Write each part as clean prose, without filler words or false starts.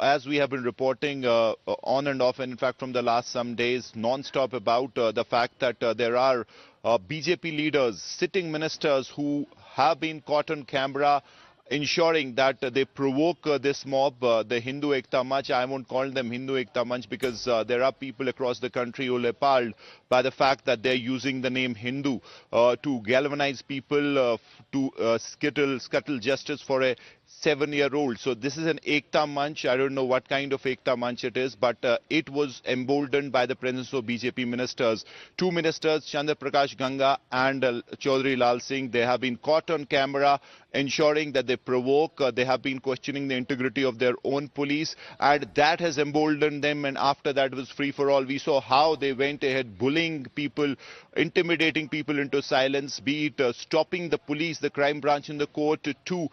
as we have been reporting on and off, and in fact from the last some days, non-stop about the fact that there are BJP leaders, sitting ministers who have been caught on camera ensuring that they provoke this mob, the Hindu Ekta Manch. I won't call them Hindu Ekta Manch because there are people across the country who are appalled by the fact that they're using the name Hindu to galvanize people to scuttle justice for a 7-year-old. So this is an Ekta Manch. I don't know what kind of Ekta Manch it is, but it was emboldened by the presence of BJP ministers. Two ministers, Chandra Prakash Ganga and Chaudhry Lal Singh, they have been caught on camera ensuring that they provoke. They have been questioning the integrity of their own police, and that has emboldened them. And after that was free for all. We saw how they went ahead bullying people, intimidating people into silence, be it stopping the police, the crime branch in the court, to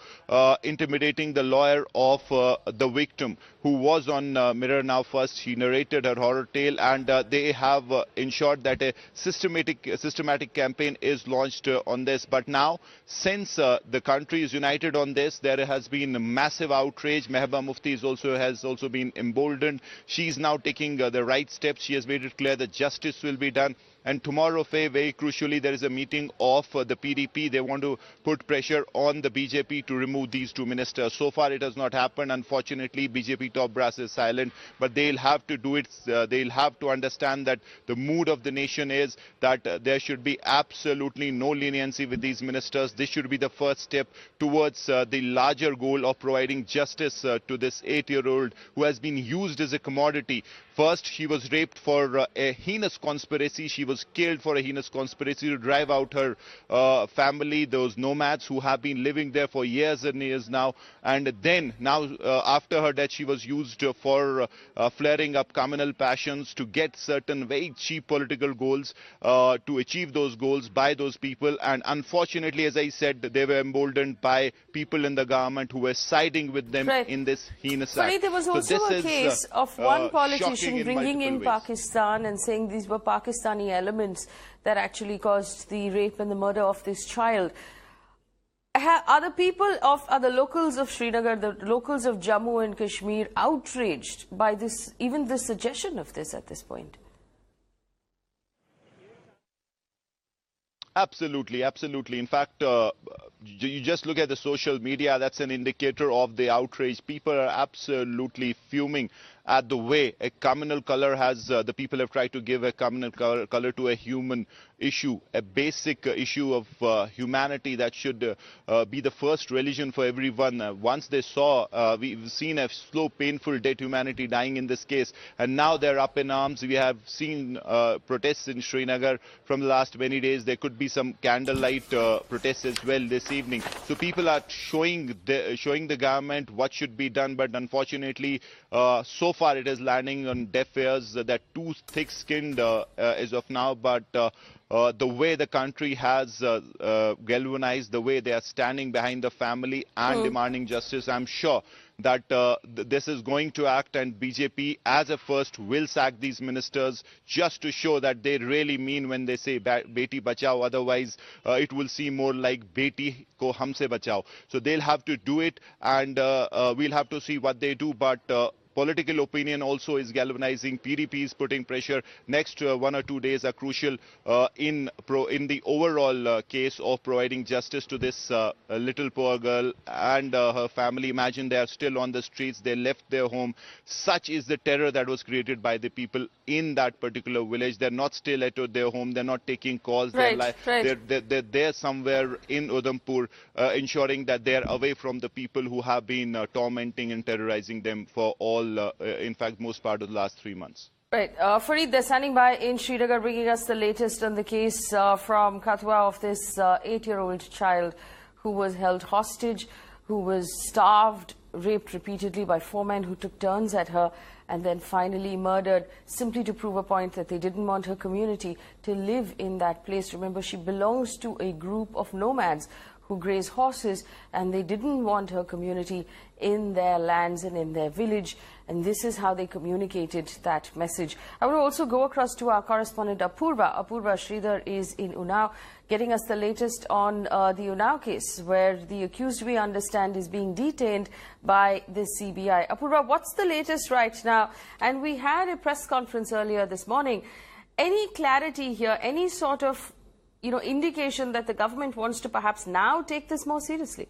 intimidating the lawyer of the victim, who was on Mirror Now First. She narrated her horror tale, and they have ensured that a systematic campaign is launched on this. But now, since the country is united on this, there has been massive outrage. Mehbooba Mufti has also been emboldened. She is now taking the right steps. She has made it clear that justice will be done. And tomorrow, very crucially, there is a meeting of the PDP. They want to put pressure on the BJP to remove these two ministers. So far, it has not happened. Unfortunately, BJP top brass is silent. But they'll have to do it. They'll have to understand that the mood of the nation is that there should be absolutely no leniency with these ministers. This should be the first step towards the larger goal of providing justice to this 8-year-old who has been used as a commodity. First, she was raped for a heinous conspiracy. She was killed for a heinous conspiracy to drive out her family, those nomads who have been living there for years and years now. And then, now after her death, she was used for flaring up communal passions to get certain very cheap political goals, to achieve those goals by those people. And unfortunately, as I said, they were emboldened by people in the government who were siding with them in this heinous act. There was also a case of one politician bringing in Pakistan and saying these were Pakistani elements that actually caused the rape and the murder of this child. Are the locals of Srinagar, the locals of Jammu and Kashmir, outraged by this, even the suggestion of this at this point? Absolutely, absolutely. In fact, you just look at the social media, that's an indicator of the outrage. People are absolutely fuming at the way a communal color has, the people have tried to give a communal color to a human issue, a basic issue of humanity that should be the first religion for everyone. Once they saw, we've seen a slow, painful, dead humanity dying in this case, and now they're up in arms. We have seen protests in Srinagar from the last many days. There could be some candlelight protests as well this evening. So people are showing the government what should be done, but unfortunately, so far it is landing on deaf ears. They're too thick-skinned as of now, but the way the country has galvanized, the way they are standing behind the family and demanding justice, I'm sure that this is going to act, and BJP as a first will sack these ministers just to show that they really mean when they say Beti Bachao. Otherwise, it will seem more like Beti Ko Humse Bachao. So they'll have to do it, and we'll have to see what they do. But political opinion also is galvanizing. PDP is putting pressure. Next 1 or 2 days are crucial in the overall case of providing justice to this little poor girl and her family. Imagine they are still on the streets. They left their home. Such is the terror that was created by the people in that particular village. They're not still at their home. They're not taking calls. They're there somewhere in Udhampur, ensuring that they're away from the people who have been tormenting and terrorizing them for all, in fact, most part of the last 3 months. Right. Fareed, they're standing by in Srinagar, bringing us the latest on the case from Katwa of this 8-year-old child who was held hostage, who was starved, raped repeatedly by 4 men who took turns at her, and then finally murdered simply to prove a point that they didn't want her community to live in that place. Remember, she belongs to a group of nomads who graze horses, and they didn't want her community in their lands and in their village, and this is how they communicated that message. I will also go across to our correspondent Apurva. Apurva Sridhar is in Unnao, getting us the latest on the Unnao case, where the accused, we understand, is being detained by the CBI. Apurva, what's the latest right now? And we had a press conference earlier this morning. Any clarity here, any sort of indication that the government wants to perhaps now take this more seriously?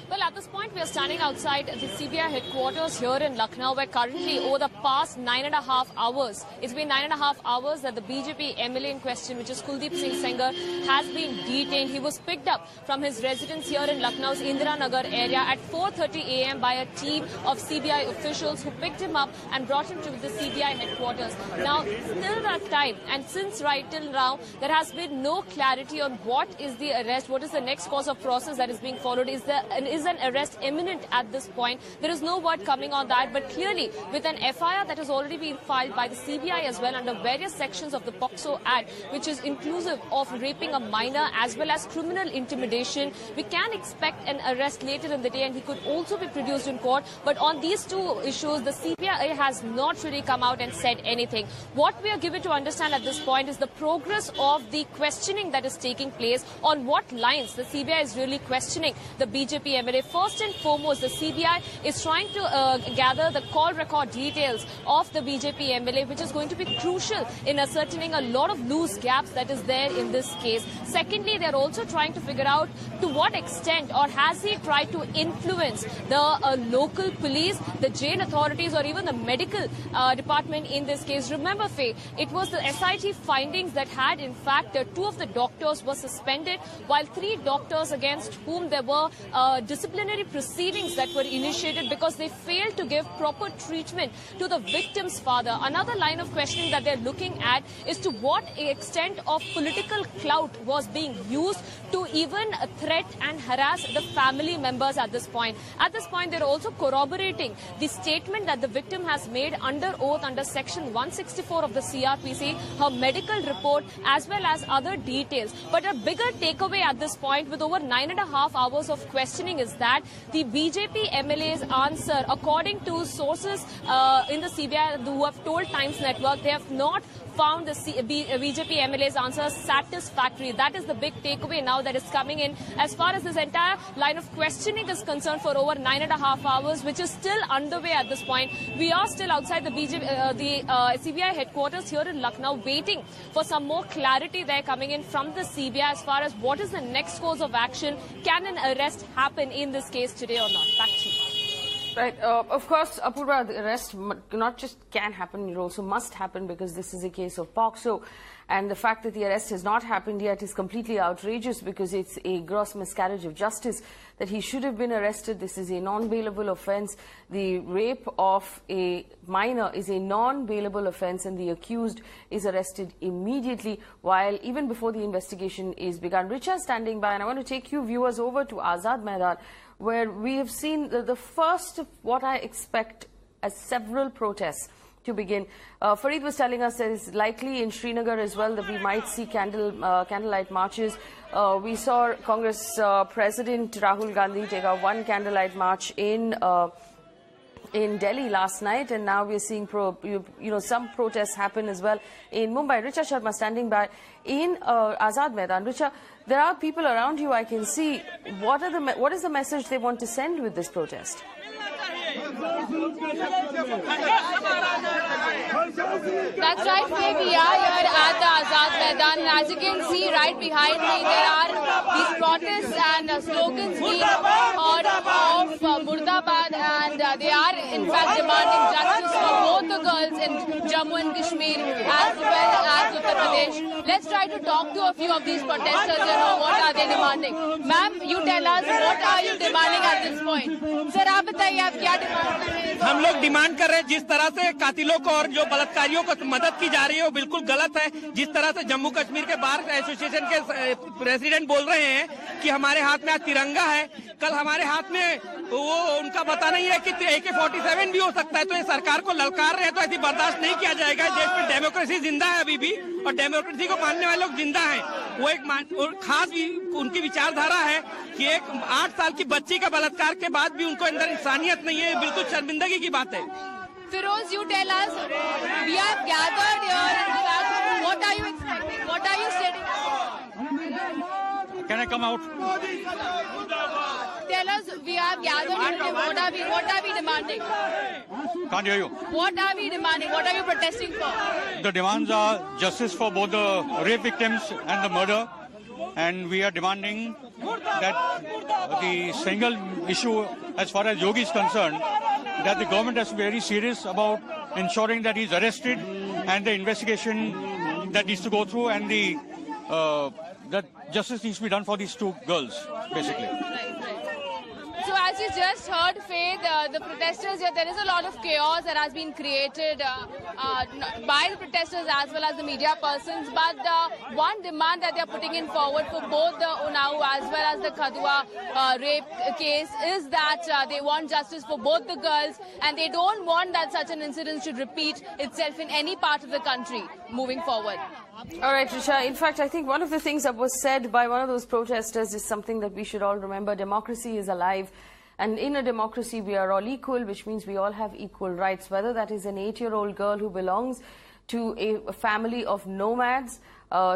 Well, at this point, we are standing outside the CBI headquarters here in Lucknow, where currently, over the past 9.5 hours, it's been 9.5 hours that the BJP MLA in question, which is Kuldeep Singh Sengar, has been detained. He was picked up from his residence here in Lucknow's Indira Nagar area at 4:30 a.m. by a team of CBI officials who picked him up and brought him to the CBI headquarters. Now, till that time, and since right till now, there has been no clarity on what is the arrest, what is the next course of process that is being followed. Is an arrest imminent at this point? There is no word coming on that, but clearly with an FIR that has already been filed by the CBI as well under various sections of the POCSO Act, which is inclusive of raping a minor as well as criminal intimidation, we can expect an arrest later in the day, and he could also be produced in court. But on these two issues, the CBI has not really come out and said anything. What we are given to understand at this point is the progress of the questioning that is taking place, on what lines the CBI is really questioning the BJP MLA. First and foremost, the CBI is trying to gather the call record details of the BJP MLA, which is going to be crucial in ascertaining a lot of loose gaps that is there in this case. Secondly, they are also trying to figure out to what extent, or has he tried to influence the local police, the jail authorities, or even the medical department in this case. Remember, Faye, it was the SIT findings that had, in fact, 2 of the doctors were suspended, while 3 doctors against whom there were disciplinary proceedings that were initiated because they failed to give proper treatment to the victim's father. Another line of questioning that they're looking at is to what extent of political clout was being used to even threat and harass the family members at this point. At this point, they're also corroborating the statement that the victim has made under oath under Section 164 of the CRPC, her medical report, as well as other details. But a bigger takeaway at this point, with over 9.5 hours of questioning, is that the BJP MLA's answer, according to sources in the CBI who have told Times Network, they have not found the BJP MLA's answer satisfactory. That is the big takeaway now that is coming in as far as this entire line of questioning is concerned for over 9.5 hours, which is still underway at this point. We are still outside the CBI headquarters here in Lucknow, waiting for some more clarity there coming in from the CBI as far as what is the next course of action. Can an arrest happen in this case today or not? Back to you. Right. Of course, Apurva, the arrest not just can happen, it also must happen, because this is a case of POCSO. And the fact that the arrest has not happened yet is completely outrageous, because it's a gross miscarriage of justice that he should have been arrested. This is a non-bailable offence. The rape of a minor is a non-bailable offence, and the accused is arrested immediately, while even before the investigation is begun. Richa standing by, and I want to take you viewers over to Azad Maidan, where we have seen the first of what I expect as several protests to begin. Fareed was telling us that it's likely in Srinagar as well that we might see candlelight marches. We saw Congress President Rahul Gandhi take out one candlelight march in Delhi last night, and now we're seeing some protests happen as well in Mumbai. Richa Sharma standing by in Azad Maidan. Richa, there are people around you, I can see. What is the message they want to send with this protest? That's right, Faye. We are here at the Azad Maidan. As you can see right behind me, there are these protests and slogans being heard of Murdabad, and they are in fact demanding justice for both the girls in Jammu and Kashmir as well as Uttar Pradesh. Let's try to talk to a few of these protesters and know what are they demanding. Ma'am, you tell us, what are you demanding at this point? Sir, आप बताइए आप क्या demand कर रहे हैं? हम लोग demand कर रहे हैं, जिस तरह से कातिलों को और जो बलात्कारियों को मदद की जा रही है वो बिल्कुल गलत है। जिस तरह से जम्मू कश्मीर के बार एसोसिएशन के प्रेसिडेंट बोल रहे हैं कि हमारे हाथ में आज तिरंगा है, कल हमारे हाथ में वो उनका उनका बताना ही है कि AK-47 भी हो सकता है। तो ये सरकार को ललकार रहे तो ऐसी बर्दाश्त नहीं किया जाएगा। देश में डेमोक्रेसी जिंदा है अभी भी, और डेमोक्रेसी को मानने वाले लोग जिंदा हैं। वो एक खास भी उनकी विचारधारा है कि एक 8 साल की बच्ची का बलात्कार के बाद भी उनको अंदर इंसानियत नहीं है। बिल्कुल शर्मिंदगी की बात है। Firoz, you tell us, we have gathered here. What are you expecting? What are you stating? Can I come out? Tell us, we have gathered here. What are we demanding? Can't hear you. What are we demanding? What are you protesting for? The demands are justice for both the rape victims and the murder. And we are demanding that the single issue as far as Yogi is concerned, that the government has to be very serious about ensuring that he's arrested and the investigation that needs to go through, and that justice needs to be done for these two girls, basically. So as you just heard, Faith, the protesters here, there is a lot of chaos that has been created by the protesters as well as the media persons. But one demand that they are putting in forward for both the Unnao as well as the Kadua rape case is that they want justice for both the girls, and they don't want that such an incident should repeat itself in any part of the country moving forward. All right, Risha. In fact, I think one of the things that was said by one of those protesters is something that we should all remember. Democracy is alive. And in a democracy, we are all equal, which means we all have equal rights, whether that is an 8-year-old girl who belongs to a family of nomads,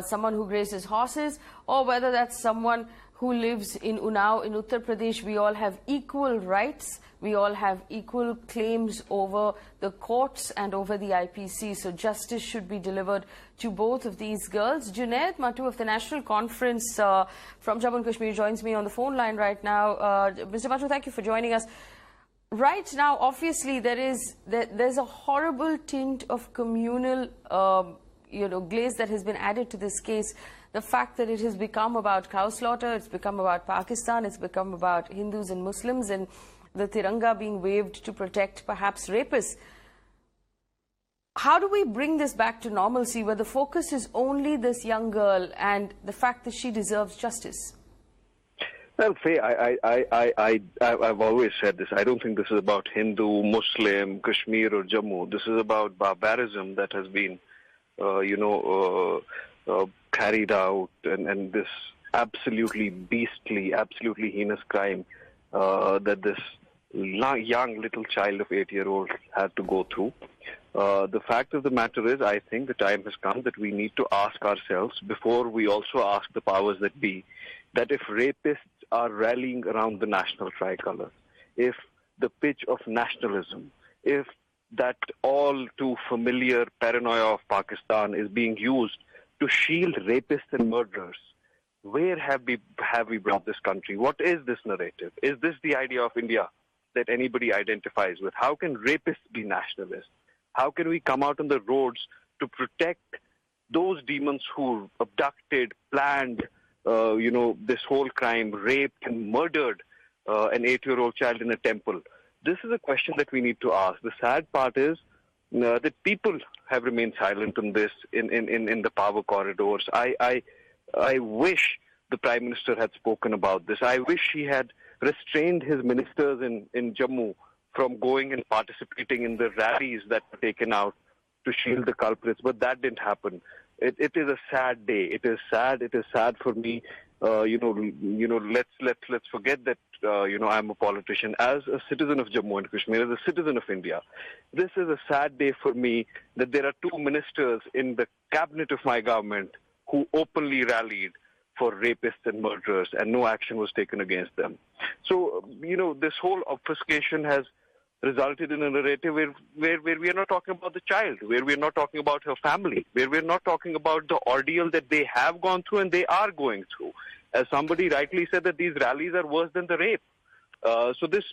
someone who grazes horses, or whether that's someone who lives in Unnao in Uttar Pradesh. We all have equal rights. We all have equal claims over the courts and over the IPC. So justice should be delivered to both of these girls. Junaid Matu of the National Conference from Jammu and Kashmir joins me on the phone line right now. Mr. Matu, thank you for joining us. Right now, obviously, there's a horrible tint of communal glaze that has been added to this case. The fact that it has become about cow slaughter, it's become about Pakistan, it's become about Hindus and Muslims, and the Tiranga being waved to protect perhaps rapists. How do we bring this back to normalcy where the focus is only this young girl and the fact that she deserves justice? Well, Faye, I've always said this. I don't think this is about Hindu, Muslim, Kashmir or Jammu. This is about barbarism that has been, carried out, and this absolutely beastly, absolutely heinous crime that this young little child of 8-year-old had to go through. The fact of the matter is, I think the time has come that we need to ask ourselves, before we also ask the powers that be, that if rapists are rallying around the national tricolour, if the pitch of nationalism, if that all too familiar paranoia of Pakistan is being used to shield rapists and murderers, where have we brought this country? What is this narrative? Is this the idea of India that anybody identifies with? How can rapists be nationalists? How can we come out on the roads to protect those demons who abducted, planned, this whole crime, raped and murdered an 8-year-old child in a temple? This is a question that we need to ask. The sad part is that people have remained silent on this in the power corridors. I wish the Prime Minister had spoken about this. I wish he had restrained his ministers in Jammu from going and participating in the rallies that were taken out to shield the culprits, but that didn't happen. It is a sad day. It is sad. It is sad for me. Let's forget that I'm a politician. As a citizen of Jammu and Kashmir, as a citizen of India, this is a sad day for me that there are 2 ministers in the cabinet of my government who openly rallied for rapists and murderers, and no action was taken against them. So, this whole obfuscation has resulted in a narrative where we are not talking about the child, where we are not talking about her family, where we are not talking about the ordeal that they have gone through and they are going through. As somebody rightly said, that these rallies are worse than the rape. So this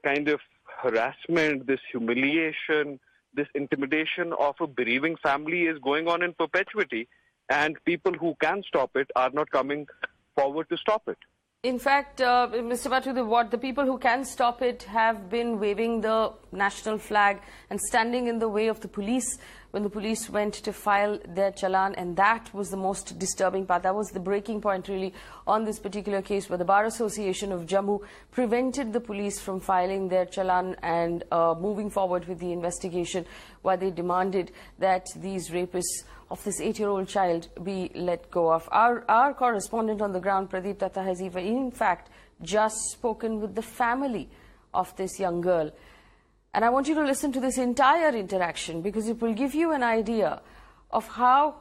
kind of harassment, this humiliation, this intimidation of a bereaving family is going on in perpetuity, and people who can stop it are not coming forward to stop it. In fact, Mr. Matu, the people who can stop it have been waving the national flag and standing in the way of the police when the police went to file their challan, and that was the most disturbing part. That was the breaking point really on this particular case, where the Bar Association of Jammu prevented the police from filing their challan and moving forward with the investigation, while they demanded that these rapists of this 8-year-old child be let go of. Our correspondent on the ground, Pradeep Datta, has even in fact just spoken with the family of this young girl. And I want you to listen to this entire interaction, because it will give you an idea of how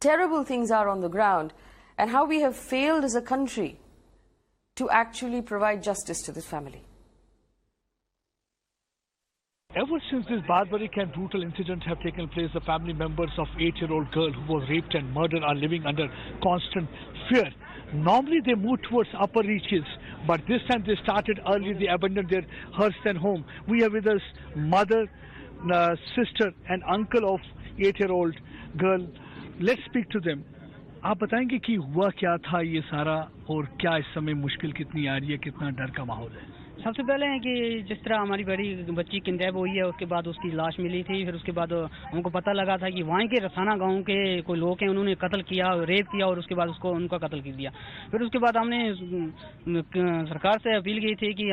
terrible things are on the ground and how we have failed as a country to actually provide justice to this family. Ever since this barbaric and brutal incidents have taken place, the family members of 8-year-old girl who was raped and murdered are living under constant fear. Normally they move towards upper reaches, but this time they started early. They abandoned their hearth and home. We have with us mother, sister and uncle of 8-year-old girl. Let's speak to them. आप बताएंगे कि हुआ क्या था ये सारा, और क्या इस समय मुश्किल कितनी आ रही है, कितना डर का माहौल है? सबसे पहले है कि जिस तरह हमारी बड़ी बच्ची किडनैप हुई है, उसके बाद उसकी लाश मिली थी। फिर उसके बाद हमको पता लगा था कि वहाँ के रसाना गांव के कोई लोग हैं, उन्होंने कत्ल किया, रेप किया और उसके बाद उसको उनका कत्ल कर दिया। फिर उसके बाद हमने सरकार से अपील की थी कि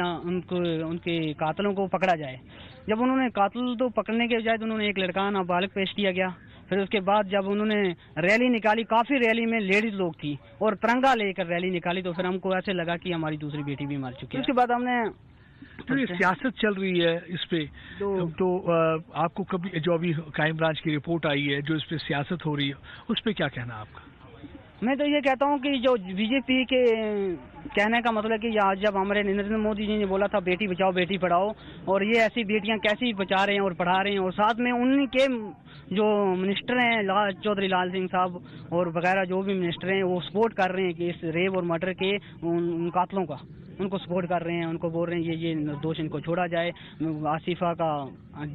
उनके कातलों को पकड़ा जाए। जब उन्होंने कातिल तो पकड़ने के बजाय उन्होंने एक लड़का नाबालिग पेश किया गया। फिर उसके बाद जब उन्होंने रैली निकाली, काफी रैली में लेडीज लोग थी और तिरंगा लेकर रैली निकाली, तो फिर हमको ऐसे लगा कि हमारी दूसरी बेटी भी मर चुकी है। उसके बाद हमने तो ये सियासत चल रही है इस पे, तो आपको कभी जो अभी क्राइम ब्रांच की रिपोर्ट आई है जो इस पे सियासत हो रही है, उस पे क्या कहना है आपका? मैं तो ये कहता हूँ कि जो बीजेपी के कहने का मतलब कि आज जब हमारे नरेंद्र मोदी जी ने बोला था बेटी बचाओ बेटी पढ़ाओ, और ये ऐसी बेटियां कैसी बचा रहे हैं और पढ़ा रहे हैं, और साथ में उनके जो मिनिस्टर हैं चौधरी लाल सिंह साहब और वगैरह जो भी मिनिस्टर हैं, वो सपोर्ट कर रहे हैं कि इस रेप और मर्डर के उन कातलों का उनको सपोर्ट कर रहे हैं। उनको बोल रहे हैं ये निर्दोष इनको छोड़ा जाए, आसिफा का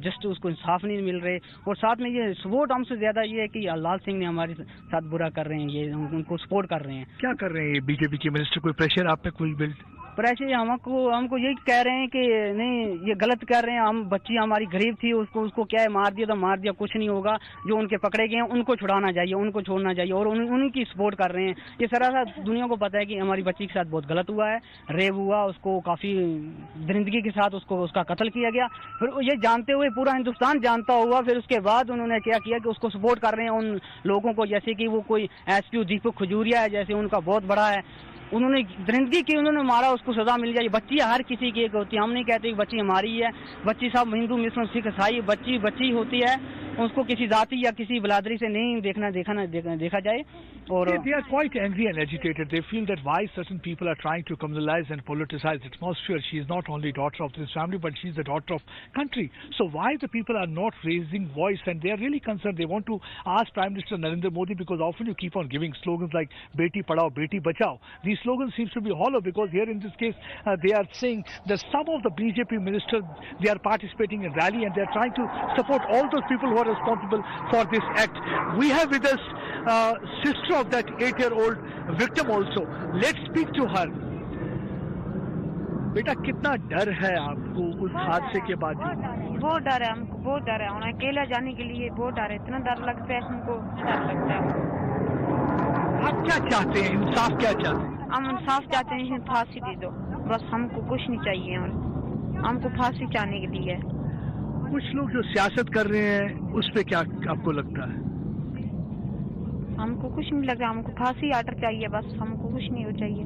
जस्ट उसको इंसाफ नहीं मिल रहे। और साथ में ये सपोर्ट हमसे ज्यादा ये है कि लाल सिंह ने हमारे साथ बुरा कर रहे हैं, ये उनको सपोर्ट कर रहे हैं। क्या कर रहे हैं बीजेपी के मिनिस्टर? कोई प्रेशर आप पे कोई प्रेशर हमको यही कह रहे हैं कि नहीं ये गलत कर रहे हैं। हम बच्ची हमारी गरीब थी, उसको क्या है मार दिया तो मार दिया, कुछ नहीं होगा। जो उनके पकड़े गए हैं उनको छुड़ाना चाहिए, उनको छोड़ना चाहिए, और उन्हीं की सपोर्ट कर रहे हैं। ये सारा दुनिया को पता है कि हमारी बच्ची के साथ बहुत गलत हुआ है, रेप हुआ, उसको काफी दरिंदगी के साथ उसका कत्ल किया गया। फिर ये जानते हुए पूरा हिंदुस्तान जानता हुआ, फिर उसके बाद उन्होंने क्या किया कि उसको सपोर्ट कर रहे हैं उन लोगों को, जैसे कि वो कोई एसपी दीपक खजूरिया है, जैसे उनका बहुत बड़ा है, उन्होंने दरिंदगी की, उन्होंने मारा, उसको सजा मिल जाए। बच्ची हर किसी की एक होती है, हम नहीं कहते कि बच्ची हमारी है। बच्ची सब हिंदू मुस्लिम सिख ईसाई बच्ची होती है, उसको किसी जाति या किसी बिरादरी से नहीं देखा जाए। और they are quite angry and agitated. They feel that why certain people are trying to communalize and politicize the atmosphere. She is not only daughter of this family, but she is the daughter of country. So why the people are not raising voice, and they are really concerned. They want to ask Prime Minister Narendra Modi, because often you keep on giving slogans like "Beti Padhao, Beti Bachao." These slogans seems to be hollow, because here in this case they are saying that some of the BJP ministers, they are participating in rally and they are trying to support all those people who are responsible for this act. We have with us sister of that 8-year-old victim also. Let's speak to her. बेटा कितना डर है आपको उस हादसे के बाद? बहुत डर है हमको, बहुत डर है। हम अकेला जाने के लिए बहुत डर है, इतना डर लगता है हमको, डर लगता है। आप क्या चाहते हैं? इंसाफ क्या चाहते हैं? हम इंसाफ चाहते हैं, फांसी दे दो बस, हमको कुछ नहीं चाहिए, और हमको फांसी चाहने के लिए। कुछ लोग जो सियासत कर रहे हैं उस पे क्या आपको लगता है? हमको कुछ नहीं लगा, हमको फांसी आर्डर चाहिए बस, हमको कुछ नहीं हो चाहिए।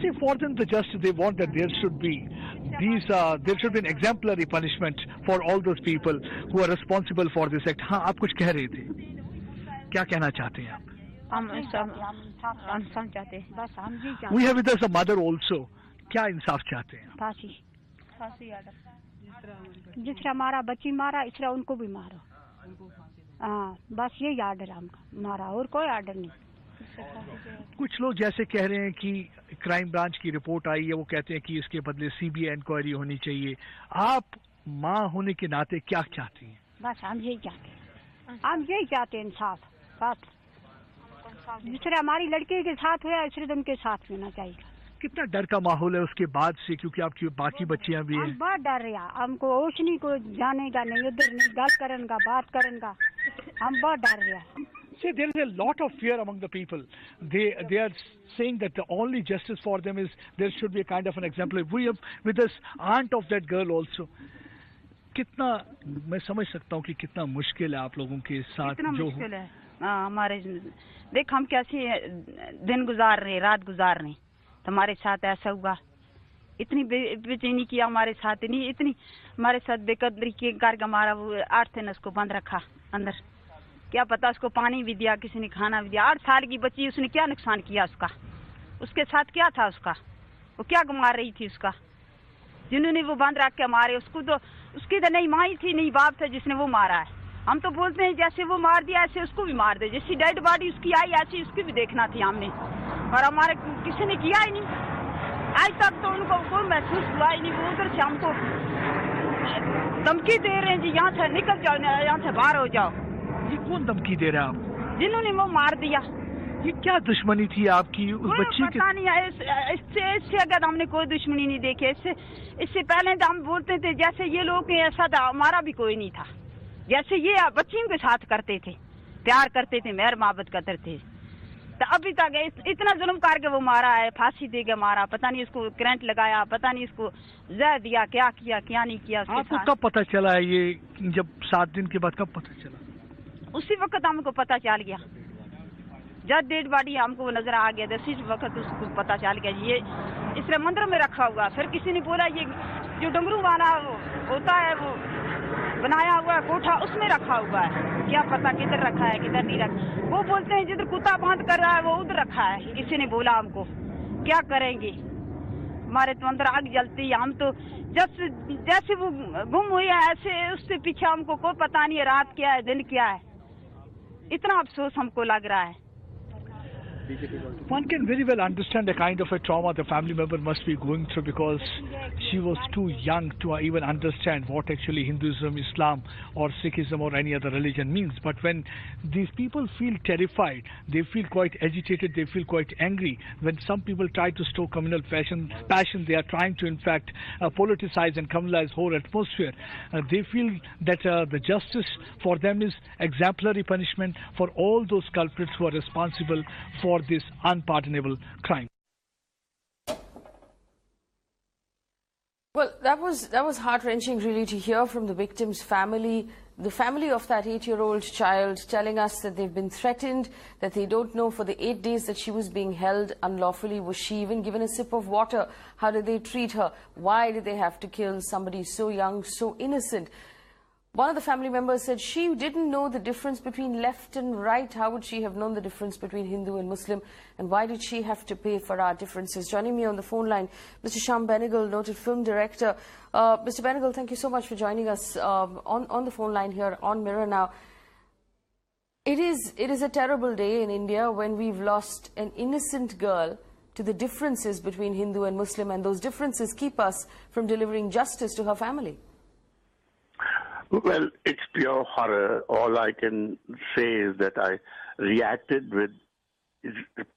See, for them the justice, they want that there should be there should be an exemplary punishment for all those people who are responsible for this act. हाँ, आप कुछ कह रहे थे, क्या कहना चाहते हैं आप? हम इंसाफ चाहते हैं बस, हम जी चाहते हैं। We have with us a mother also. क्या इंसाफ चाहते हैं? फांसी आर्डर, जिस तरह हमारा बच्ची मारा इस तरह उनको भी मारो। हाँ, बस यही आर्डर हमका, मारा और कोई आर्डर नहीं। कुछ लोग जैसे कह रहे हैं कि क्राइम ब्रांच की रिपोर्ट आई है, वो कहते हैं कि इसके बदले सीबीआई इंक्वायरी होनी चाहिए। आप माँ होने के नाते क्या चाहती हैं? बस हम यही चाहते हैं, हम यही चाहते हैं इंसाफ। बस जिस तरह हमारी लड़की के साथ हुआ इस तरह उनके साथ होना चाहिए। कितना डर का माहौल है उसके बाद से, क्योंकि आपकी बाकी बच्चियां भी हैं? हम बहुत डर रहे हैं, हमको ओशनी को जाने का नहीं, उधर नहीं गल करन का, बात करन का, हम बहुत डर रहे हैं. See, there is a lot of fear among the people. They are saying that the only justice for them is there should be a kind of an example. We have with this aunt of that girl also. कितना मैं समझ सकता हूँ कि कितना मुश्किल है आप लोगों के साथ. कितना मुश्किल है. हमारे देख हम कैसे दिन गुजार रहे, रात गुजार रहे, हमारे साथ ऐसा हुआ. इतनी बेचैनी किया हमारे साथ, इतनी हमारे साथ बेकदरी के करके हमारा 8 दिन उसको बंद रखा अंदर. क्या पता उसको पानी भी दिया, किसी ने खाना भी दिया. 8 साल की बच्ची, उसने क्या नुकसान किया उसका? उसके साथ क्या था उसका? वो क्या मार रही थी उसका? जिन्होंने वो बंद रख के मारे उसको, तो उसकी तो नहीं माँ थी नहीं बाप था जिसने वो मारा है. हम तो बोलते हैं जैसे वो मार दिया ऐसे उसको भी मार दे. जैसी डेड बॉडी उसकी आई ऐसी उसकी भी देखना थी हमने, और हमारे किसी ने किया ही नहीं आज तक. तो उनको कोई महसूस हुआ ही नहीं. वो उधर से हमको धमकी दे रहे हैं जी, यहाँ से निकल जाओ, यहाँ से बाहर हो जाओ. ये कौन धमकी दे रहा है आपको? जिन्होंने वो मार दिया. ये क्या दुश्मनी थी आपकी उस बच्ची की? पता नहीं है. इससे अगर हमने कोई दुश्मनी नहीं देखी. इससे पहले तो हम बोलते थे जैसे ये लोग ऐसा था, हमारा भी कोई नहीं था. जैसे ये बच्चियों के साथ करते थे, प्यार करते थे, मेहर मोहब्बत करते थे. तो अभी तक इतना जुल्म करके वो मारा है, फांसी दे के मारा. पता नहीं उसको करंट लगाया, पता नहीं उसको जहर दिया, क्या किया क्या नहीं किया. आपको कब पता चला है ये? जब 7 दिन के बाद कब पता चला? उसी वक्त हमको पता चल गया जब डेड बॉडी हमको नजर आ गया. उसी वक्त उसको पता चल गया ये इसलिए मंदिर में रखा हुआ. फिर किसी ने बोला ये जो डमरू वाला होता है वो बनाया हुआ कोठा उसमें रखा हुआ है. क्या पता किधर रखा है किधर नहीं रखा. वो बोलते हैं जिधर कुत्ता बांध कर रहा है वो उधर रखा है. किसी ने बोला हमको. क्या करेंगे, हमारे तो अंदर आग जलती है. हम तो जैसे वो गुम हुई है ऐसे उससे पीछे हमको कोई पता नहीं है रात क्या है दिन क्या है. इतना अफसोस हमको लग रहा है. One can very well understand the kind of a trauma the family member must be going through, because she was too young to even understand what actually Hinduism, Islam or Sikhism or any other religion means. But when these people feel terrified, they feel quite agitated, they feel quite angry. When some people try to stoke communal passion, they are trying to in fact politicize and communalize whole atmosphere. They feel that the justice for them is exemplary punishment for all those culprits who are responsible for this unpardonable crime. Well, that was heart-wrenching really to hear from the victim's family, the family of that 8-year-old child, telling us that they've been threatened, that they don't know for the 8 days that she was being held unlawfully, was she even given a sip of water? How did they treat her? Why did they have to kill somebody so young, so innocent? One of the family members said she didn't know the difference between left and right. How would she have known the difference between Hindu and Muslim? And why did she have to pay for our differences? Joining me on the phone line, Mr. Sham Benegal, noted film director. Mr. Benegal, thank you so much for joining us on the phone line here on Mirror Now. It is a terrible day in India when we've lost an innocent girl to the differences between Hindu and Muslim, and those differences keep us from delivering justice to her family. Well, it's pure horror. All I can say is that I reacted with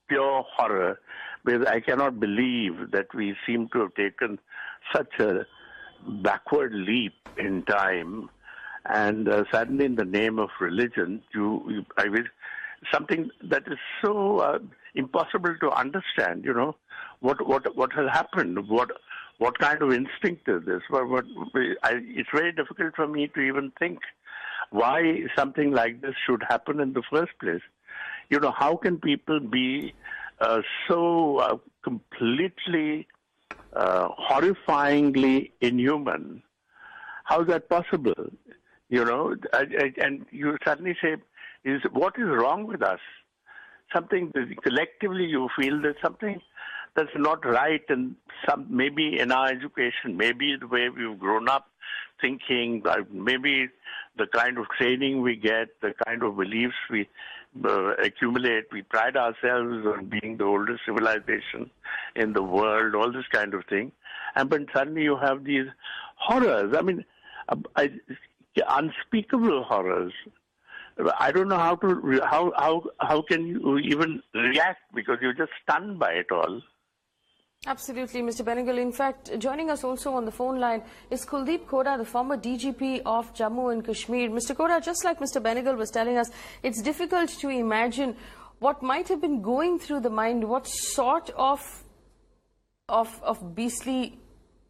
pure horror, because I cannot believe that we seem to have taken such a backward leap in time, and suddenly in the name of religion, something that is so impossible to understand. You know, what has happened? What kind of instinct is this? It's very difficult for me to even think why something like this should happen in the first place. You know, how can people be so completely, horrifyingly inhuman? How is that possible? You know, and you suddenly say, what is wrong with us? Something, collectively you feel there's something that's not right, and maybe in our education, maybe the way we've grown up thinking, maybe the kind of training we get, the kind of beliefs we accumulate. We pride ourselves on being the oldest civilization in the world, all this kind of thing. But suddenly you have these horrors. I mean, unspeakable horrors. I don't know how can you even react, because you're just stunned by it all. Absolutely, Mr. Benegal. In fact, joining us also on the phone line is Kuldeep Koda, the former DGP of Jammu and Kashmir. Mr. Koda, just like Mr. Benegal was telling us, it's difficult to imagine what might have been going through the mind, what sort of beastly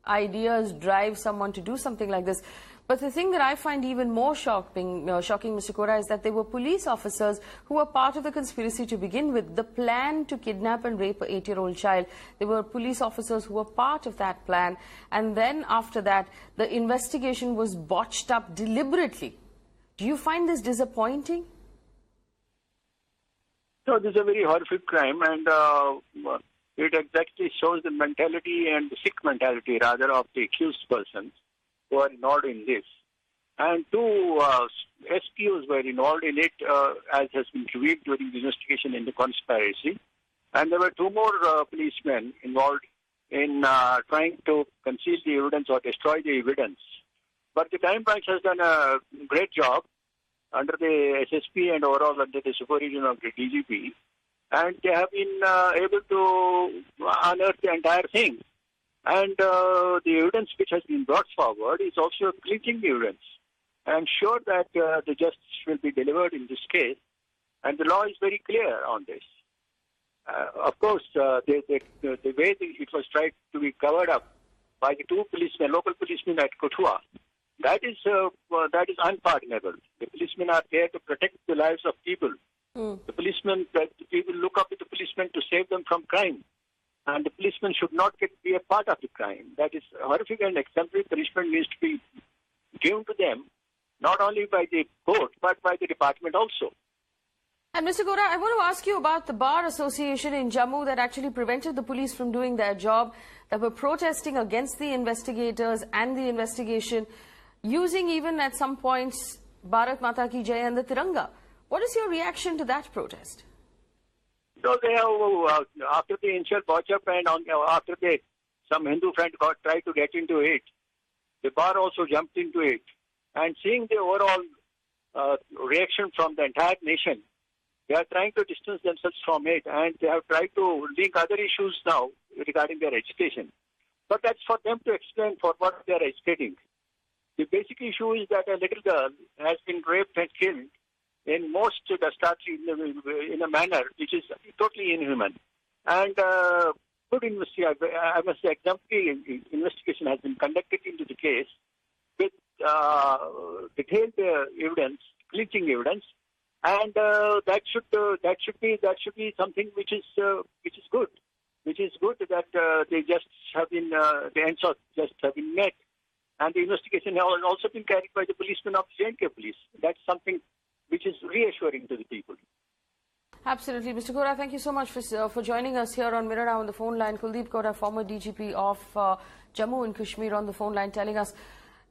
ideas drive someone to do something like this. But the thing that I find even more shocking, Mr. Koda, is that there were police officers who were part of the conspiracy to begin with. The plan to kidnap and rape an 8-year-old child, there were police officers who were part of that plan. And then after that, the investigation was botched up deliberately. Do you find this disappointing? No, this is a very horrific crime, and it exactly shows the mentality and the sick mentality, rather, of the accused persons who are involved in this. And two SPOs were involved in it, as has been revealed during the investigation in the conspiracy. And there were two more policemen involved in trying to conceal the evidence or destroy the evidence. But the crime branch has done a great job under the SSP and overall under the supervision of the DGP. And they have been able to unearth the entire thing. And the evidence which has been brought forward is also clinching evidence. I'm sure that the justice will be delivered in this case, and the law is very clear on this. Of course, the way it was tried to be covered up by the two policemen, local policemen at Kothua, that is unpardonable. The policemen are there to protect the lives of people. The people look up to the policemen to save them from crime. And the policemen should not be a part of the crime. That is horrific, and exemplary punishment needs to be given to them, not only by the court, but by the department also. And Mr. Koda, I want to ask you about the Bar Association in Jammu that actually prevented the police from doing their job, that were protesting against the investigators and the investigation, using even at some points Bharat Mata Ki Jai and the Tiranga. What is your reaction to that protest? So they have, after the initial botch-up and after some Hindu friend tried to get into it, the bar also jumped into it. And seeing the overall reaction from the entire nation, they are trying to distance themselves from it, and they have tried to link other issues now regarding their agitation. But that's for them to explain for what they are agitating. The basic issue is that a little girl has been raped and killed in most dastardly, in a manner which is totally inhuman. And good investigation, I must say, exemplary investigation has been conducted into the case with detailed evidence, clinching evidence, and that should be something which is good. Which is good that they just have been the ends of justice have been met, and the investigation has also been carried by the policemen of the J&K police. That's something which is reassuring to the people. Absolutely. Mr. Koda, thank you so much for joining us here on Mirror Now on the phone line. Kuldeep Koda, former DGP of Jammu and Kashmir, on the phone line, telling us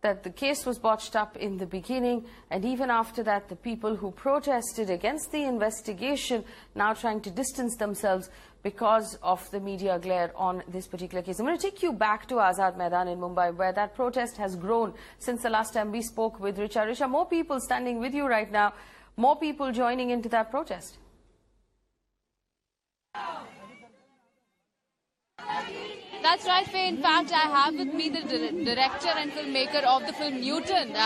that the case was botched up in the beginning, and even after that, the people who protested against the investigation now trying to distance themselves because of the media glare on this particular case. I'm going to take you back to Azad Maidan in Mumbai, where that protest has grown since the last time we spoke with Richa. Richa, more people standing with you right now, more people joining into that protest. That's right, Faye. In fact, I have with me the director and filmmaker of the film Newton, the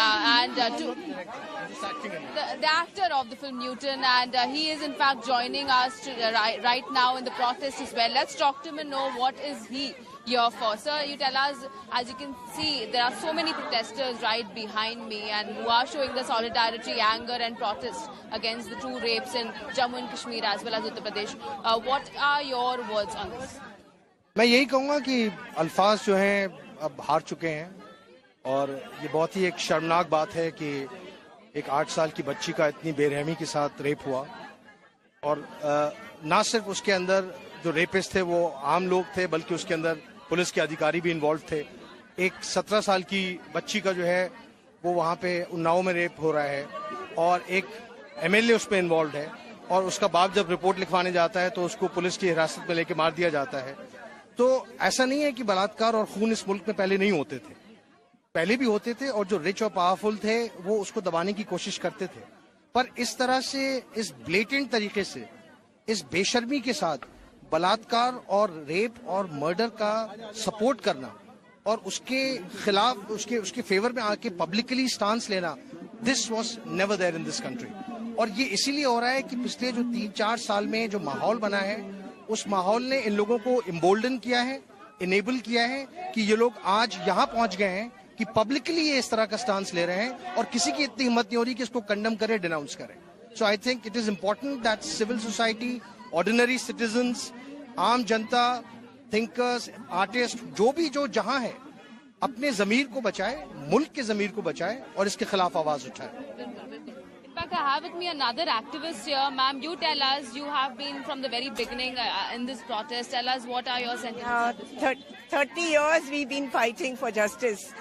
actor of the film Newton, and he is in fact joining us right now in the protest as well. Let's talk to him and know what is he here for. Sir, you tell us, as you can see, there are so many protesters right behind me and who are showing the solidarity, anger and protest against the two rapes in Jammu and Kashmir as well as Uttar Pradesh. What are your words on this? मैं यही कहूँगा कि अल्फाज जो हैं अब हार चुके हैं, और ये बहुत ही एक शर्मनाक बात है कि एक 8 साल की बच्ची का इतनी बेरहमी के साथ रेप हुआ, और ना सिर्फ उसके अंदर जो रेपिस्ट थे वो आम लोग थे, बल्कि उसके अंदर पुलिस के अधिकारी भी इन्वॉल्व थे। एक 17 साल की बच्ची का जो है वो वहाँ पे उन्नाव में रेप हो रहा है, और एक MLA उसमें इन्वॉल्व है, और उसका बाप जब रिपोर्ट लिखवाने जाता है तो उसको पुलिस की हिरासत में लेके मार दिया जाता है। तो ऐसा नहीं है कि बलात्कार और खून इस मुल्क में पहले नहीं होते थे, पहले भी होते थे, और जो रिच और पावरफुल थे वो उसको दबाने की कोशिश करते थे। पर इस तरह से, इस ब्लेटेंट तरीके से, इस बेशर्मी के साथ बलात्कार और रेप और मर्डर का सपोर्ट करना और उसके खिलाफ उसके फेवर में आके पब्लिकली स्टांस लेना, this was never there in this country. और ये इसीलिए हो रहा है कि पिछले जो 3-4 साल में जो माहौल बना है, उस माहौल ने इन लोगों को इम्बोल्डन किया है, इनेबल किया है कि ये लोग आज यहाँ पहुंच गए हैं कि पब्लिकली ये इस तरह का स्टांस ले रहे हैं और किसी की इतनी हिम्मत नहीं हो रही कि इसको कंडेम करे, डिनाउंस करे। So I think it is important that civil society, ordinary citizens, आम जनता, थिंकर्स, आर्टिस्ट, जो जहां है, अपने जमीर को बचाए, मुल्क के जमीर को बचाए और इसके खिलाफ आवाज उठाए। In fact, I have with me another activist here. Ma'am, you tell us, you have been from the very beginning in this protest. Tell us, what are your sentiments? 30 years we've been fighting for justice,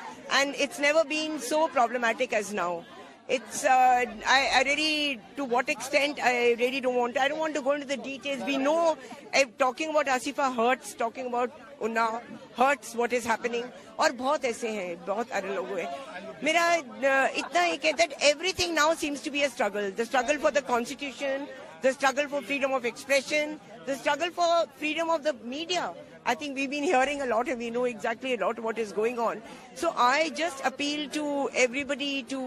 and it's never been so problematic as now. It's, I really, to what extent, I don't want to go into the details. We know, talking about Asifa hurts, talking about Unna hurts what is happening. और बहुत ऐसे हैं, बहुत सारे लोग हुए। मेरा इतना ही है that everything now seems to be a struggle. The struggle for the constitution, the struggle for freedom of expression, the struggle for freedom of the media. I think we've been hearing a lot and we know exactly a lot what is going on. So I just appeal to everybody to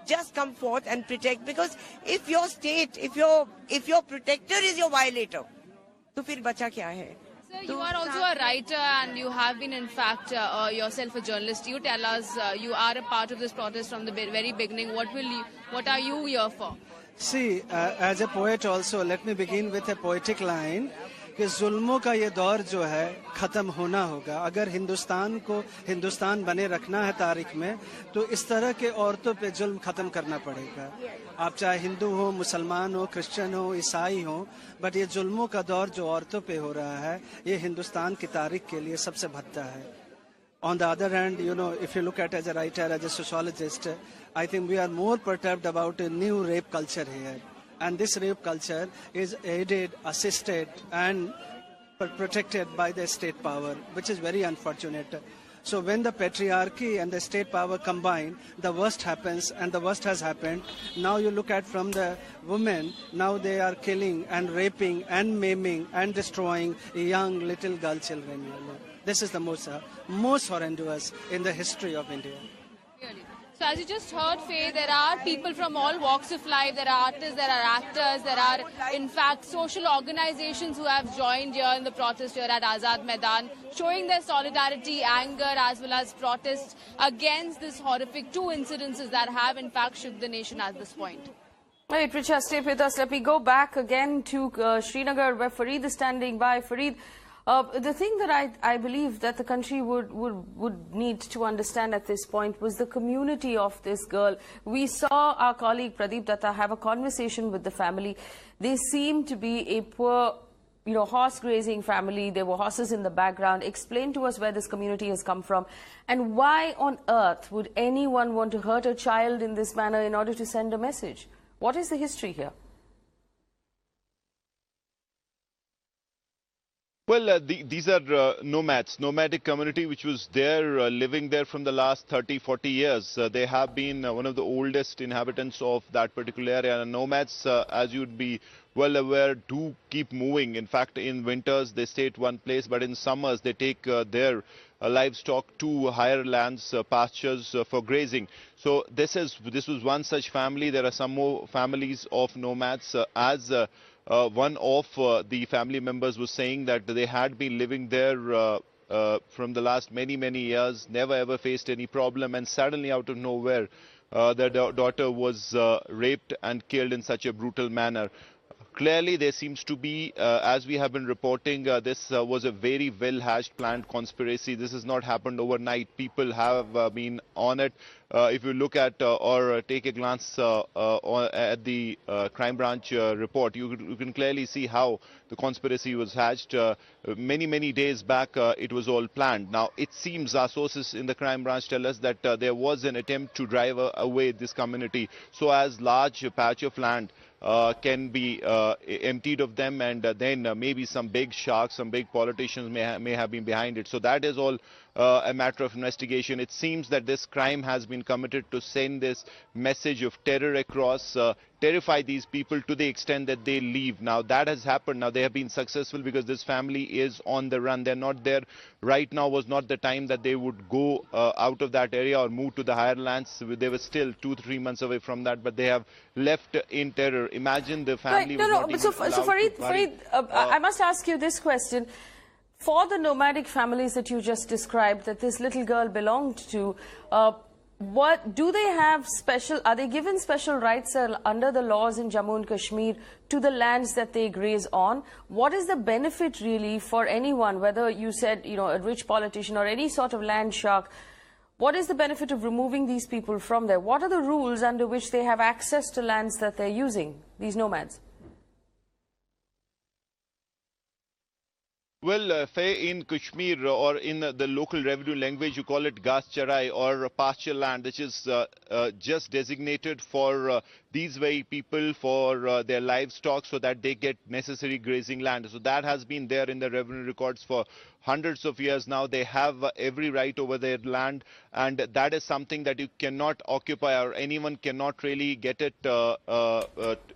just come forth and protect, because if your state, if your protector is your violator, तो फिर बचा क्या है? Sir, you are also a writer and you have been, in fact, yourself a journalist. You tell us, you are a part of this protest from the very beginning. What are you here for? See, as a poet also, let me begin with a poetic line. कि जुल्मों का ये दौर जो है ख़त्म होना होगा। अगर हिंदुस्तान को हिंदुस्तान बने रखना है तारीख में, तो इस तरह के औरतों पे जुल्म ख़त्म करना पड़ेगा। आप चाहे हिंदू हो, मुसलमान हो, क्रिश्चियन हो, ईसाई हो, बट ये जुल्मों का दौर जो औरतों पे हो रहा है, ये हिंदुस्तान की तारीख के लिए सबसे भद्दा है। On the other hand, you know, if you look at as a writer, as a sociologist, I think we are more perturbed about a new rape culture here. And this rape culture is aided, assisted and protected by the state power, which is very unfortunate. So when the patriarchy and the state power combine, the worst happens, and the worst has happened. Now you look at from the women, now they are killing and raping and maiming and destroying young little girl children. You know. This is the most horrendous in the history of India. Really? So as you just heard, Faye, there are people from all walks of life. There are artists, there are actors, there are, in fact, social organizations who have joined here in the protest here at Azad Maidan, showing their solidarity, anger, as well as protest against this horrific two incidences that have, in fact, shook the nation at this point. Right, Richa, stay with us. Let me go back again to Srinagar, where Fareed is standing by. Fareed, the thing that I believe that the country would need to understand at this point was the community of this girl. We saw our colleague Pradeep Datta have a conversation with the family. They seem to be a poor, horse grazing family. There were horses in the background. Explain to us where this community has come from and why on earth would anyone want to hurt a child in this manner in order to send a message? What is the history here? Well, these are nomads, nomadic community which was there, living there from the last 30-40 years. They have been one of the oldest inhabitants of that particular area. And nomads, as you'd be well aware, do keep moving. In fact, in winters they stay at one place, but in summers they take their livestock to higher lands, pastures for grazing. So this was one such family. There are some more families of nomads one of the family members was saying that they had been living there from the last many years, never ever faced any problem, and suddenly out of nowhere their daughter was raped and killed in such a brutal manner. Clearly, there seems to be, as we have been reporting, this was a very well-hatched planned conspiracy. This has not happened overnight. People have been on it. If you look at or take a glance at the crime branch report, you can clearly see how the conspiracy was hatched. Many days back, it was all planned. Now, it seems our sources in the crime branch tell us that there was an attempt to drive away this community so as large patch of land can be emptied of them, and then maybe some big sharks, some big politicians may have been behind it. So that is all a matter of investigation. It seems that this crime has been been committed to send this message of terror across, terrify these people to the extent that they leave. Now that has happened. Now they have been successful because this family is on the run. They're not there right now. Was not the time that they would go out of that area or move to the higher lands. They were still 2-3 months away from that, but they have left in terror. Imagine the family was not even allowed to Fareed, I must ask you this question. For the nomadic families that you just described, that this little girl belonged to, what do they have special? Are they given special rights under the laws in Jammu and Kashmir to the lands that they graze on? What is the benefit really for anyone, whether you said, you know, a rich politician or any sort of land shark? What is the benefit of removing these people from there? What are the rules under which they have access to lands that they're using, these nomads? Well, in Kashmir or in the local revenue language, you call it ghas charai or pasture land, which is just designated for these very people for their livestock so that they get necessary grazing land. So that has been there in the revenue records for hundreds of years now. They have every right over their land, and that is something that you cannot occupy, or anyone cannot really get it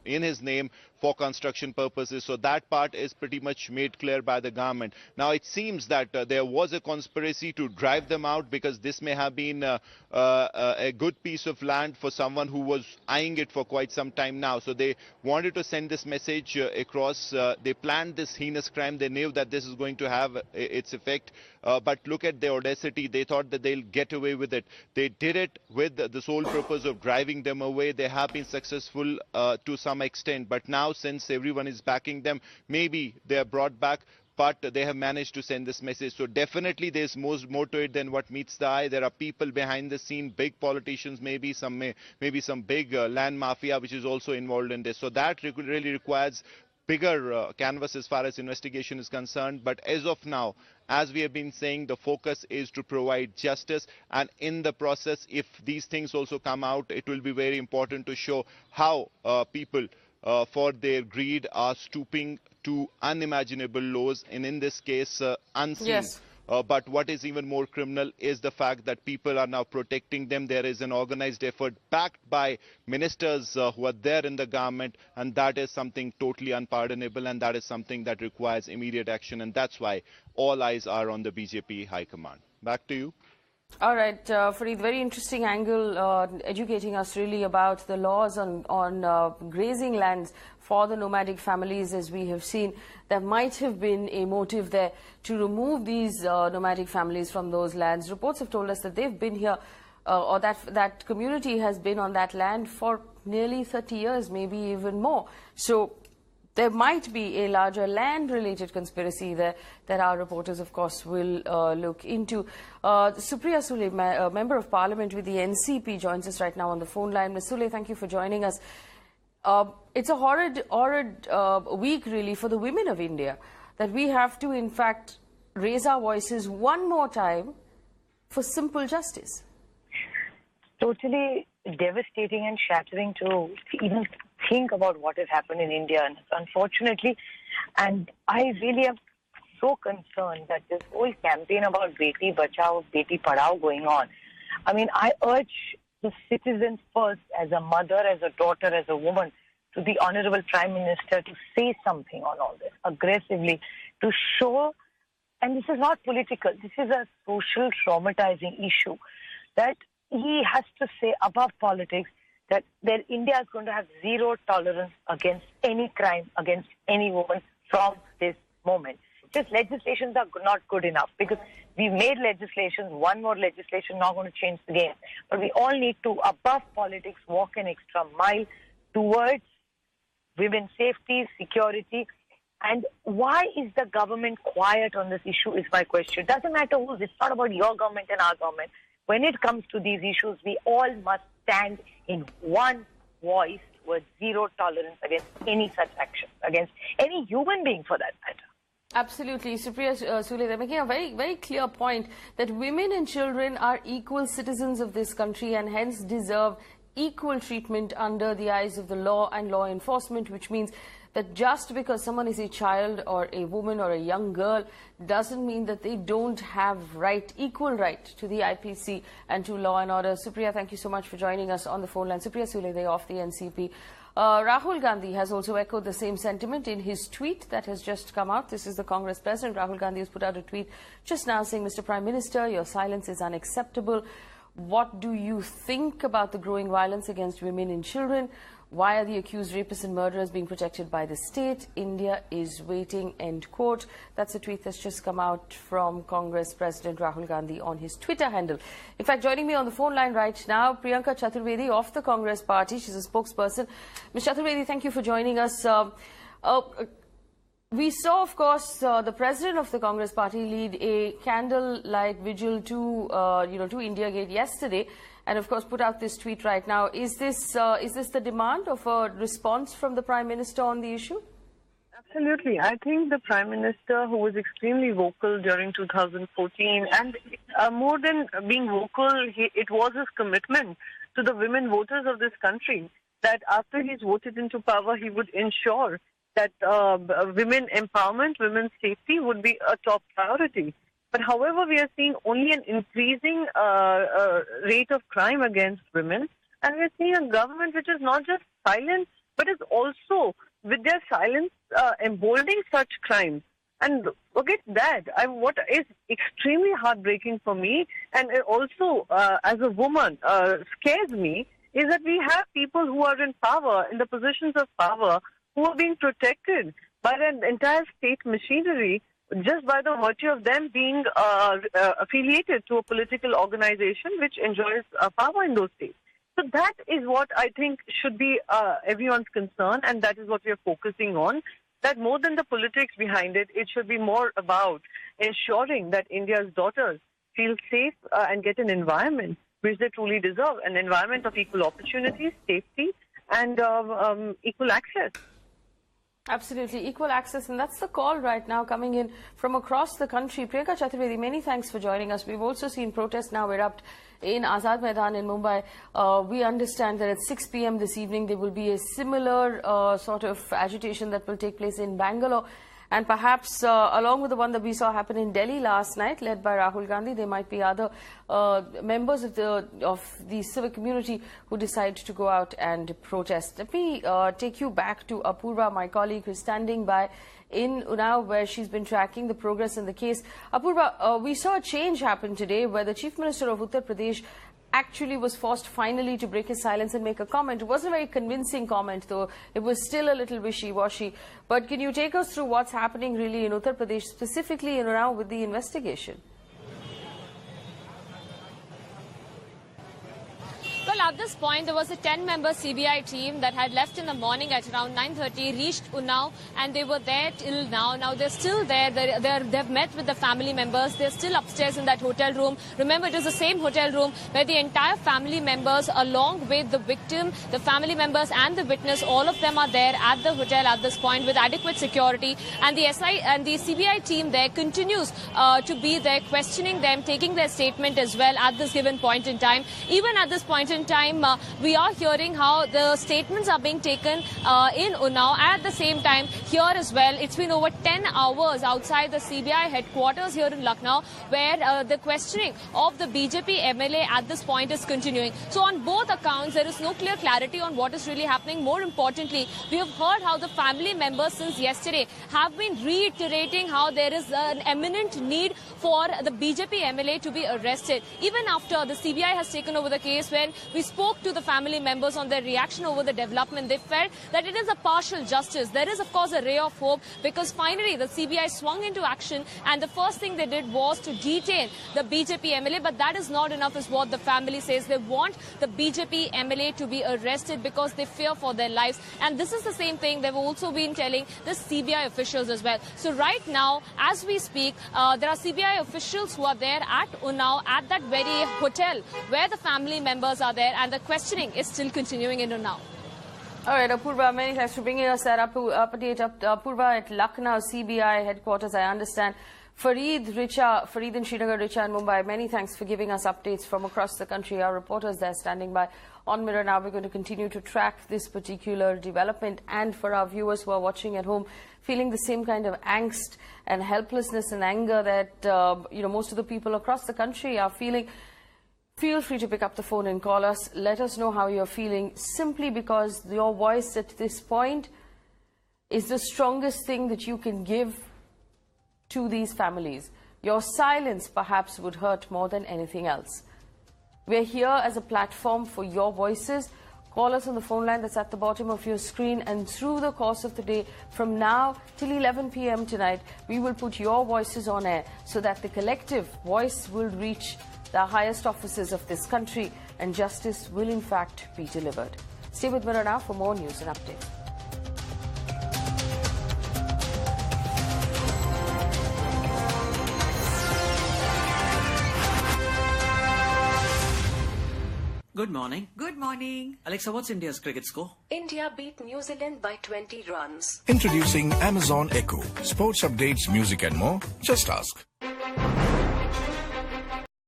in his name for construction purposes. So that part is pretty much made clear by the government. Now it seems that there was a conspiracy to drive them out, because this may have been a good piece of land for someone who was eyeing it for quite some time now. So they wanted to send this message across. They planned this heinous crime. They knew that this is going to have its effect. But look at the audacity. They thought that they'll get away with it. They did it with the sole purpose of driving them away. They have been successful to some extent. But now, since everyone is backing them, maybe they are brought back, but they have managed to send this message. So definitely there's more to it than what meets the eye. There are people behind the scene, big politicians, maybe some big land mafia which is also involved in this. So that really requires bigger canvas as far as investigation is concerned. But as of now, as we have been saying, the focus is to provide justice, and in the process, if these things also come out, it will be very important to show how people for their greed are stooping to unimaginable lows, and in this case unseen. Yes. But what is even more criminal is the fact that people are now protecting them. There is an organized effort backed by ministers who are there in the government, and that is something totally unpardonable, and that is something that requires immediate action, and that's why all eyes are on the BJP High Command. Back to you. All right, Fareed, very interesting angle, educating us really about the laws on grazing lands for the nomadic families. As we have seen, there might have been a motive there to remove these nomadic families from those lands. Reports have told us that they've been here, or that community has been on that land for nearly 30 years, maybe even more. So there might be a larger land-related conspiracy there that our reporters, of course, will look into. Supriya Sule, Member of Parliament with the NCP, joins us right now on the phone line. Ms. Sule, thank you for joining us. It's a horrid week, really, for the women of India, that we have to, in fact, raise our voices one more time for simple justice. Totally devastating and shattering to even think about what has happened in India, and unfortunately, and I really am so concerned that this whole campaign about Beti Bachao, Beti Padhao going on. I mean, I urge the citizens first, as a mother, as a daughter, as a woman, to the Honorable Prime Minister to say something on all this aggressively, to show, and this is not political, this is a social traumatizing issue, that he has to say above politics that India is going to have zero tolerance against any crime, against any woman from this moment. Just legislations are not good enough, because we made legislation, one more legislation not going to change the game. But we all need to, above politics, walk an extra mile towards women's safety, security. And why is the government quiet on this issue is my question. It doesn't matter who's, it's not about your government and our government. When it comes to these issues, we all must stand in one voice with zero tolerance against any such action, against any human being for that matter. Absolutely. Supriya Sule, they're making a very, very clear point that women and children are equal citizens of this country and hence deserve equal treatment under the eyes of the law and law enforcement, which means that just because someone is a child or a woman or a young girl doesn't mean that they don't have equal right to the IPC and to law and order. Supriya, thank you so much for joining us on the phone line. Supriya Sule of the NCP. Rahul Gandhi has also echoed the same sentiment in his tweet that has just come out. This is the Congress president. Rahul Gandhi has put out a tweet just now saying, Mr. Prime Minister, your silence is unacceptable. What do you think about the growing violence against women and children? Why are the accused rapists and murderers being protected by the state? India is waiting, end quote. That's a tweet that's just come out from Congress President Rahul Gandhi on his Twitter handle. In fact, joining me on the phone line right now, Priyanka Chaturvedi of the Congress Party. She's a spokesperson. Ms. Chaturvedi, thank you for joining us. We saw, of course, the president of the Congress Party lead a candlelight vigil to India Gate yesterday, and of course put out this tweet right now. Is this the demand of a response from the Prime Minister on the issue? Absolutely. I think the Prime Minister, who was extremely vocal during 2014, and more than being vocal, it was his commitment to the women voters of this country that after he's voted into power, he would ensure that women empowerment, women's safety would be a top priority. But however, we are seeing only an increasing rate of crime against women, and we are seeing a government which is not just silent, but is also, with their silence, emboldening such crimes. And forget that. What is extremely heartbreaking for me, and it also, as a woman, scares me, is that we have people who are in power, in the positions of power, who are being protected by the entire state machinery just by the virtue of them being affiliated to a political organization which enjoys power in those states. So that is what I think should be everyone's concern, and that is what we are focusing on, that more than the politics behind it, it should be more about ensuring that India's daughters feel safe and get an environment which they truly deserve, an environment of equal opportunities, safety, and equal access. Absolutely, equal access, and that's the call right now coming in from across the country. Priyanka Chaturvedi, many thanks for joining us. We've also seen protests now erupt in Azad Maidan in Mumbai. We understand that at 6 p.m. this evening there will be a similar sort of agitation that will take place in Bangalore. And perhaps along with the one that we saw happen in Delhi last night, led by Rahul Gandhi, there might be other members of the civic community who decide to go out and protest. Let me take you back to Apurva, my colleague, who's standing by in Unnao, where she's been tracking the progress in the case. Apurva, we saw a change happen today where the Chief Minister of Uttar Pradesh actually was forced finally to break his silence and make a comment. It wasn't a very convincing comment, though. It was still a little wishy-washy. But can you take us through what's happening really in Uttar Pradesh, specifically in Unnao with the investigation? Well, at this point, there was a 10-member CBI team that had left in the morning at around 9:30, reached Unnao, and they were there till now. Now, they're still there. They've met with the family members. They're still upstairs in that hotel room. Remember, it is the same hotel room where the entire family members, along with the victim, the family members and the witness, all of them are there at the hotel at this point with adequate security. And the SI and the CBI team there continues to be there, questioning them, taking their statement as well at this given point in time. Even at this point in time, we are hearing how the statements are being taken in Unnao. At the same time, here as well, it's been over 10 hours outside the CBI headquarters here in Lucknow, where the questioning of the BJP MLA at this point is continuing. So on both accounts, there is no clear clarity on what is really happening. More importantly, we have heard how the family members since yesterday have been reiterating how there is an imminent need for the BJP MLA to be arrested. Even after the CBI has taken over the case, when we spoke to the family members on their reaction over the development, they felt that it is a partial justice. There is, of course, a ray of hope, because finally the CBI swung into action, and the first thing they did was to detain the BJP MLA. But that is not enough, is what the family says. They want the BJP MLA to be arrested because they fear for their lives. And this is the same thing they've also been telling the CBI officials as well. So right now, as we speak, there are CBI officials who are there at Unnao, at that very hotel where the family members are there, and the questioning is still continuing in Unnao. All right, Apurva, many thanks for bringing us that update. Apurva, at Lucknow CBI headquarters, I understand Fareed in Srinagar, Richa in Mumbai, many thanks for giving us updates from across the country. Our reporters there standing by on Mirror Now. We're going to continue to track this particular development, and for our viewers who are watching at home, feeling the same kind of angst and helplessness and anger that most of the people across the country are feeling, feel free to pick up the phone and call us. Let us know how you're feeling, simply because your voice at this point is the strongest thing that you can give to these families. Your silence perhaps would hurt more than anything else. We're here as a platform for your voices. Call us on the phone line that's at the bottom of your screen, and through the course of the day, from now till 11 p.m. tonight, we will put your voices on air so that the collective voice will reach the highest offices of this country and justice will in fact be delivered. Stay with Mirror Now for more news and updates. Good morning. Good morning. Alexa, what's India's cricket score? India beat New Zealand by 20 runs. Introducing Amazon Echo. Sports updates, music and more. Just ask.